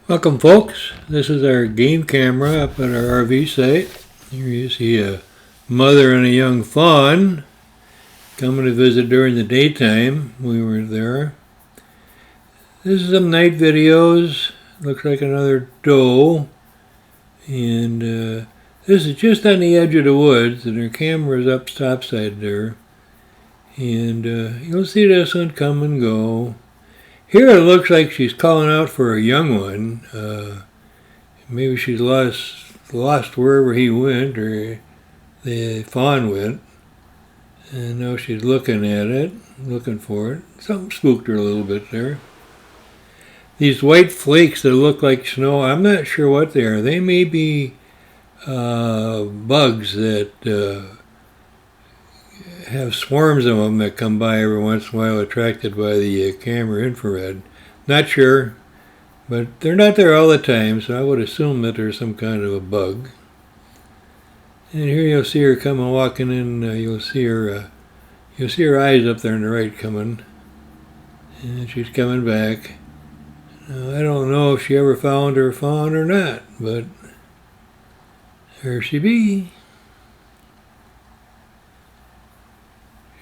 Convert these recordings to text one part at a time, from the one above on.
Welcome folks, this is our game camera up at our RV site. Here you see a mother and a young fawn coming to visit during the daytime. We were there. This is some night videos. Looks like another doe. And this is just on the edge of the woods and her camera is up topside there. And you'll see this one come and go. Here it looks like she's calling out for a young one. Maybe she's lost wherever he went or the fawn went. And now she's looking at it, looking for it. Something spooked her a little bit there. These white flakes that look like snow, I'm not sure what they are. They may be bugs that have swarms of them that come by every once in a while, attracted by the camera infrared. Not sure, but they're not there all the time, so I would assume that there's some kind of a bug. And here you'll see her coming, walking in. You'll see her eyes up there on the right coming, and she's coming back. Now, I don't know if she ever found her fawn or not, but there she be.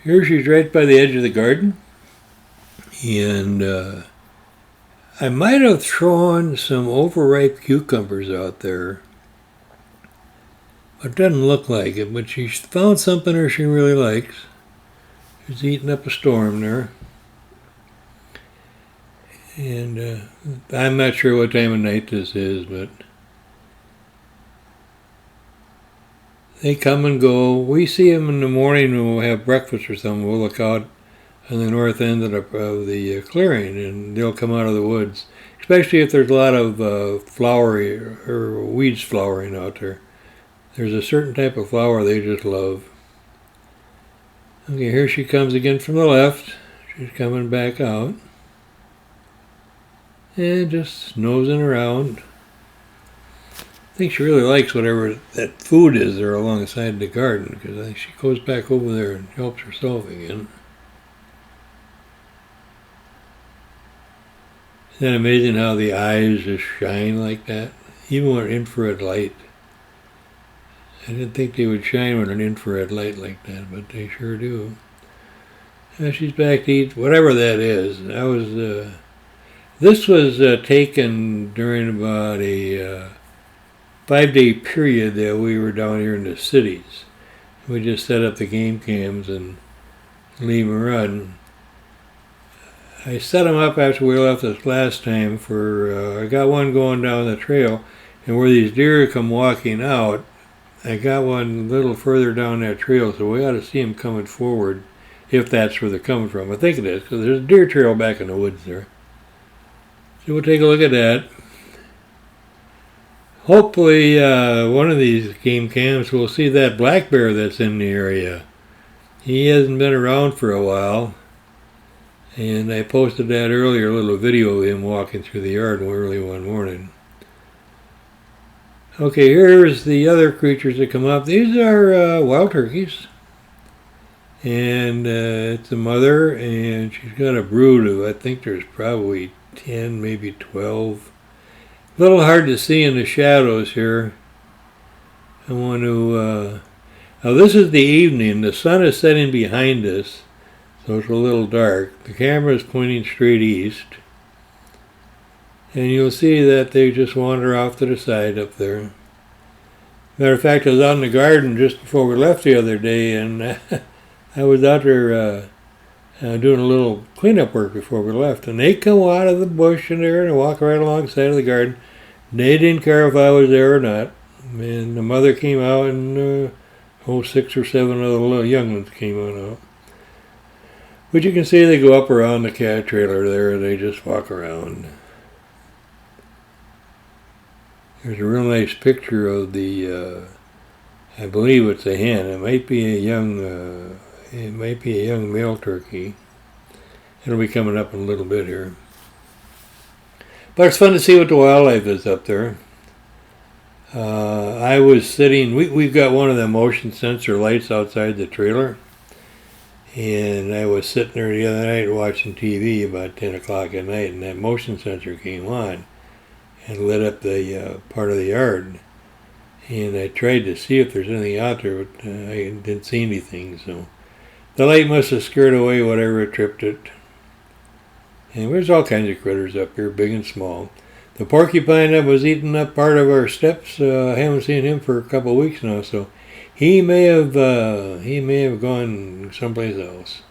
Here she's right by the edge of the garden, and I might have thrown some overripe cucumbers out there, but it doesn't look like it, but she found something her she really likes. She's eating up a storm there, and I'm not sure what time of night this is, but they come and go. We see them in the morning when we'll have breakfast or something. We'll look out on the north end of the clearing, and they'll come out of the woods, especially if there's a lot of flowery or weeds flowering out there. There's a certain type of flower they just love. Okay, here she comes again from the left. She's coming back out and just nosing around. I think she really likes whatever that food is there alongside the garden, because I think she goes back over there and helps herself again. Isn't that amazing how the eyes just shine like that? Even with infrared light. I didn't think they would shine with an infrared light like that, but they sure do. And she's back to eat whatever that is. This was taken during about a 5-day period that we were down here in the cities. We just set up the game cams and leave them run. I set them up after we left this last time I got one going down the trail, and where these deer come walking out, I got one a little further down that trail, so we ought to see them coming forward, if that's where they're coming from. I think it is, because there's a deer trail back in the woods there. So we'll take a look at that. Hopefully one of these game cams will see that black bear that's in the area. He hasn't been around for a while, and I posted that earlier, a little video of him walking through the yard early one morning. Okay, here's the other creatures that come up. These are wild turkeys, and it's a mother, and she's got a brood of, I think there's probably 10, maybe 12. A little hard to see in the shadows here. I want to, now this is the evening. The sun is setting behind us, so it's a little dark. The camera is pointing straight east. And you'll see that they just wander off to the side up there. Matter of fact, I was out in the garden just before we left the other day, and I was out there doing a little cleanup work before we left, and they come out of the bush in there and walk right alongside of the garden. They didn't care if I was there or not. And the mother came out, and 6 or 7 of the little young ones came on out. But you can see they go up around the cat trailer there, and they just walk around. There's a real nice picture of the, I believe it's a hen. It might be a young male turkey. It'll be coming up in a little bit here. But it's fun to see what the wildlife is up there. I was sitting, we've got one of the motion sensor lights outside the trailer. And I was sitting there the other night watching TV about 10 o'clock at night, and that motion sensor came on. and lit up the part of the yard. And I tried to see if there's anything out there, but I didn't see anything. So the light must have scared away whatever tripped it. And there's all kinds of critters up here, big and small. The porcupine that was eating up part of our steps, I haven't seen him for a couple of weeks now, so he may have gone someplace else.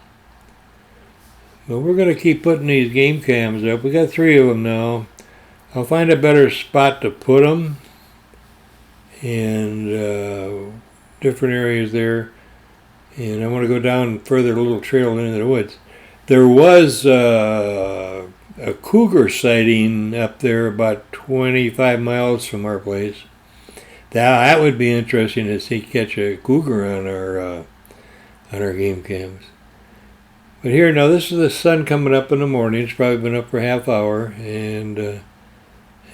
But we're going to keep putting these game cams up. We got 3 of them now. I'll find a better spot to put them, and different areas there. And I want to go down further, a little trail into the woods. There was a cougar sighting up there about 25 miles from our place. That would be interesting to see catch a cougar on our game cams. But here now, this is the sun coming up in the morning. It's probably been up for a half hour, and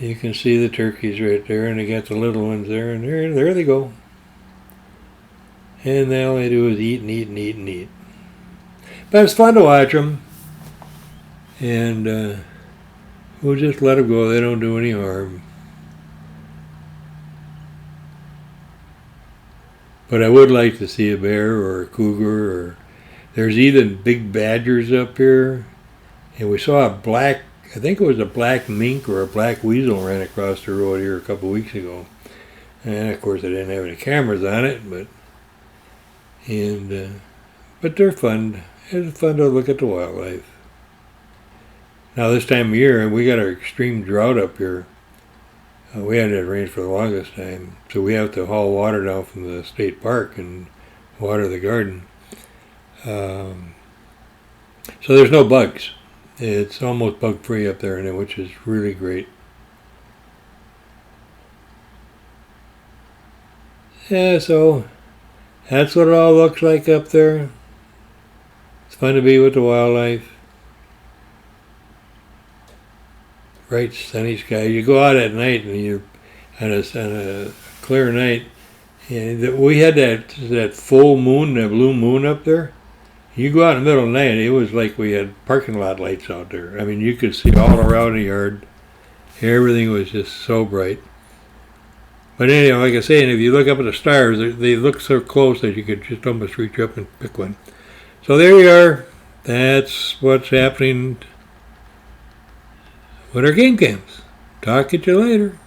you can see the turkeys right there, and they got the little ones there, and there they go. And all they do is eat and eat and eat and eat. But it's fun to watch them, and we'll just let them go. They don't do any harm. But I would like to see a bear or a cougar, or there's even big badgers up here. And we saw I think it was a black mink or a black weasel ran across the road here a couple of weeks ago. And of course I didn't have any cameras on it, but they're fun. It's fun to look at the wildlife. Now this time of year, we got our extreme drought up here. We hadn't had rain for the longest time, so we have to haul water down from the state park and water the garden. So there's no bugs. It's almost bug-free up there, which is really great. Yeah, so that's what it all looks like up there. It's fun to be with the wildlife. Bright sunny sky. You go out at night and you're on a clear night, and we had that full moon, that blue moon up there. You go out in the middle of the night, it was like we had parking lot lights out there. I mean, you could see all around the yard. Everything was just so bright. But anyhow, like I say, and if you look up at the stars, they look so close that you could just almost reach up and pick one. So there you are. That's what's happening with our game cams. Talk to you later.